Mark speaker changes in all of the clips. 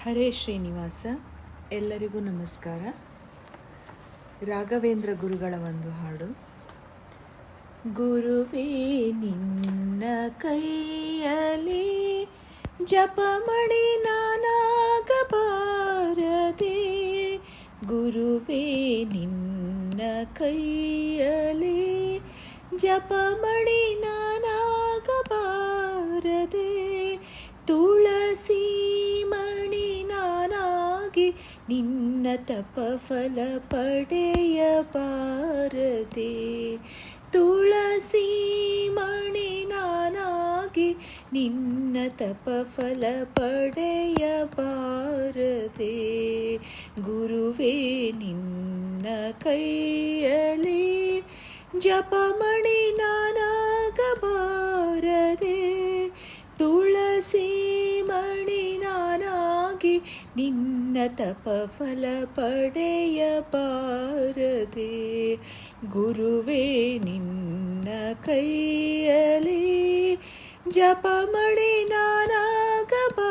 Speaker 1: ಹರೇ ಶ್ರೀನಿವಾಸ. ಎಲ್ಲರಿಗೂ ನಮಸ್ಕಾರ. ರಾಘವೇಂದ್ರ ಗುರುಗಳ ಒಂದು ಹಾಡು. ಗುರುವೇ ನಿನ್ನ ಕೈಯಲ್ಲಿ ಜಪಮಣಿ ನಾನಾಗಬಾರದೆ, ಗುರುವೇ ನಿನ್ನ ಕೈಯಲ್ಲಿ ಜಪಮಣಿ ನಾನಾಗಬಾರದೆ, ತುಳಸಿ ಮಣಿ ನಾನಾಗಿ ನಿನ್ನ ತಪಫಲ ಪಡೆಯಬಾರದೆ, ತುಳಸಿ ಮಣಿ ನಾನಾಗಿ ನಿನ್ನ ತಪಫಲ ಪಡೆಯಬಾರದೆ, ಗುರುವೇ ನಿನ್ನ ಕೈಯಲ್ಲಿ ಜಪಮಣಿ ನಾನಾಗಬಾರದೆ, ತುಳಸಿ ಮಣಿ ನಾನಾಗಿ ನಿನ್ನ ತಪಫಲ ಪಡೆಯಬಾರದೆ, ಗುರುವೇ ನಿನ್ನ ಕೈಯಲ್ಲಿ ಜಪಮಣಿ ನಾನಾಗಬಾರದೆ,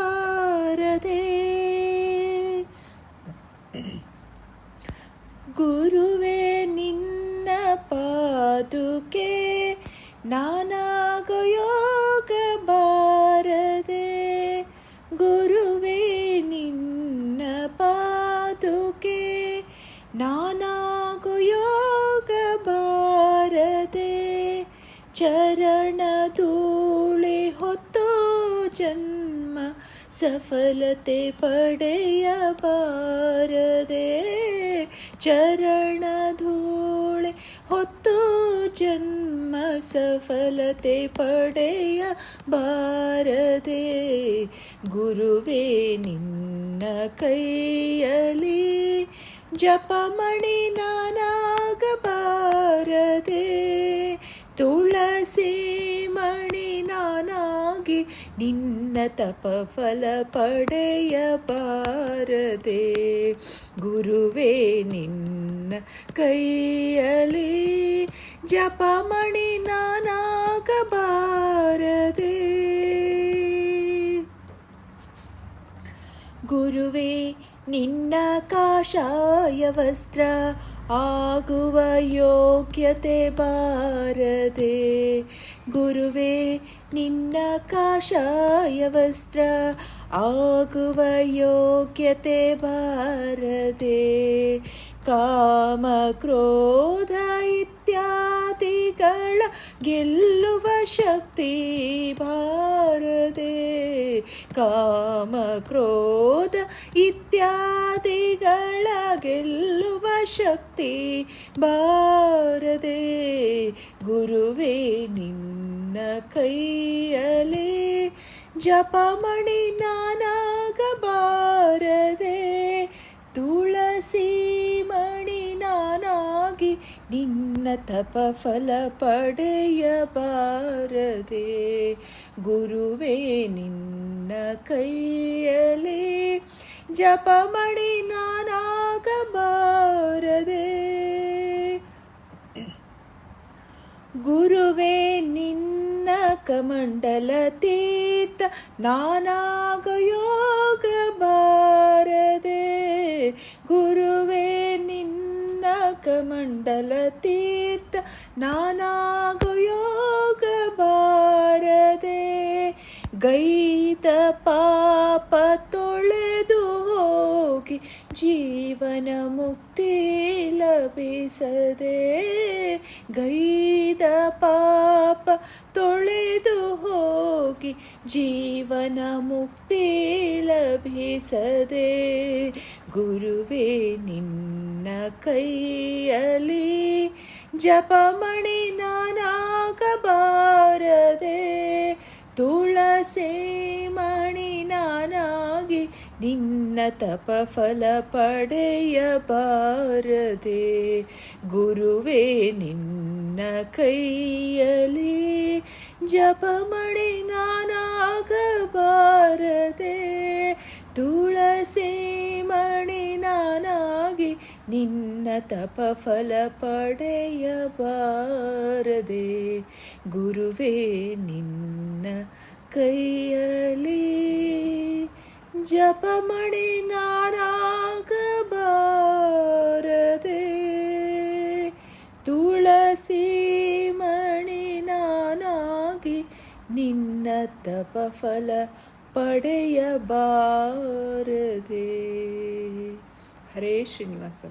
Speaker 1: ಗುರುವೇ ನಿನ್ನ ಪಾದುಕೆ ನಾನಾಗೋ ಯೋಗ ಬಾರದೆ, ಗುರುವೇ ನಿನ್ನ ಪಾದುಕೆ ನಾನಾಗೋ ಯೋಗ ಬಾರದೆ, ಚರಣ ಧೂಳಿ ಹೊತ್ತೋ ಜನ್ಮ ಸಫಲತೆ ಪಡೆಯಬಾರದೆ, ಚರಣ ಧೂಳಿ ಹೊತ್ತೋ ಜನ್ಮ ಸಫಲತೆ ಪಡೆಯಬಾರದೆ, ಗುರುವೇ ನಿನ್ನ ಕೈಯಲ್ಲಿ ಜಪಮಣಿ ನಾನಾಗಬಾರದೆ, ತುಳಸಿ ಮಣಿ ನಾನಾಗಿ ನಿನ್ನ ತಪಫಲ ಪಡೆಯಬಾರದೆ, ಗುರುವೇ ನಿನ್ನ ಕೈಯಲ್ಲಿ ಜಪಮಣಿ ನಾನಾಗಬಾರದೆ, ಗುರುವೇ ನಿನ್ನ ಕಾಷಾಯ ವಸ್ತ್ರ ಆಗುವ ಯೋಗ್ಯತೆ ಬಾರದೆ, ಗುರುವೇ ನಿನ್ನ ಕಾಷಾಯ ವಸ್ತ್ರ ಆಗುವ ಯೋಗ್ಯತೆ ಬಾರದೆ, ಕಾಮ ಕ್ರೋಧ ಇತ್ಯಾದಿಗಳ ಗೆಲ್ಲುವ ಶಕ್ತಿ ಬಾರದೆ, ಕಾಮ ಕ್ರೋಧ ಇತ್ಯಾದಿಗಳ ಗೆಲ್ಲುವ ಶಕ್ತಿ ಬಾರದೆ, ಗುರುವೇ ನಿನ್ನ ಕೈಯಲ್ಲಿ ಜಪಮಣಿ ನಾನಾಗಬಾರದೆ, ತುಳಸಿ ಮಣಿ ನಾನಾಗಿ ನಿನ್ನ ತಪಫಲ ಪಡೆಯಬಾರದೆ, ಗುರುವೇ ನಿನ್ನ ಕೈಯಲ್ಲಿ ಜಪಮಣಿ ನಾನಾಗಬಾರದೆ, ಗುರುವೇ ನಿನ್ನ ಕಮಂಡಲ ತೀರ್ಥ ನಾನಾಗೋ ಯೋಗ ಬಾರದೆ, ಗುರುವೇ ನಿನ್ನ ಕಮಂಡಲ ತೀರ್ಥ ನಾನಾಗೋ ಯೋಗ ಬಾರದೆ, ಗೈದ ಪಾಪ ತೊಳೆದು ಹೋಗಿ ಜೀವನ ಮುಕ್ತಿ ಲಭಿಸದೆ, ಗೈದ ಪಾಪ ತೊಳೆದು ಹೋಗಿ ಜೀವನ ಮುಕ್ತಿ ಲಭಿಸದೆ, ಗುರುವೇ ನಿನ್ನ ಕೈಯಲ್ಲಿ ಜಪಮಣಿ ನಾನಾಗಬಾರದೆ, ತುಳಸಿ ಮಣಿ ನಾನಾಗಿ ನಿನ್ನ ತಪಫಲ ಪಡೆಯಬಾರದೆ, ಗುರುವೇ ನಿನ್ನ ಕೈಯಲ್ಲಿ ಜಪಮಣಿ ನಾನಾಗಬಾರದೆ, ತುಳಸಿ ಮಣಿ ನಾನಾಗಿ ನಿನ್ನ ತಪಫಲ ಪಡೆಯಬಾರದೆ, ಗುರುವೇ ನಿನ್ನ ಕೈಯಲ್ಲಿ ಜಪಮಣಿ ನಾನಾಗಬಾರದೆ, ತುಳಸಿ ಮಣಿ ನಾನಾಗಿ ನಿನ್ನ ತಪಫಲ ಪಡೆಯಬಾರದೆ. ಹರೇ ಶ್ರೀನಿವಾಸ.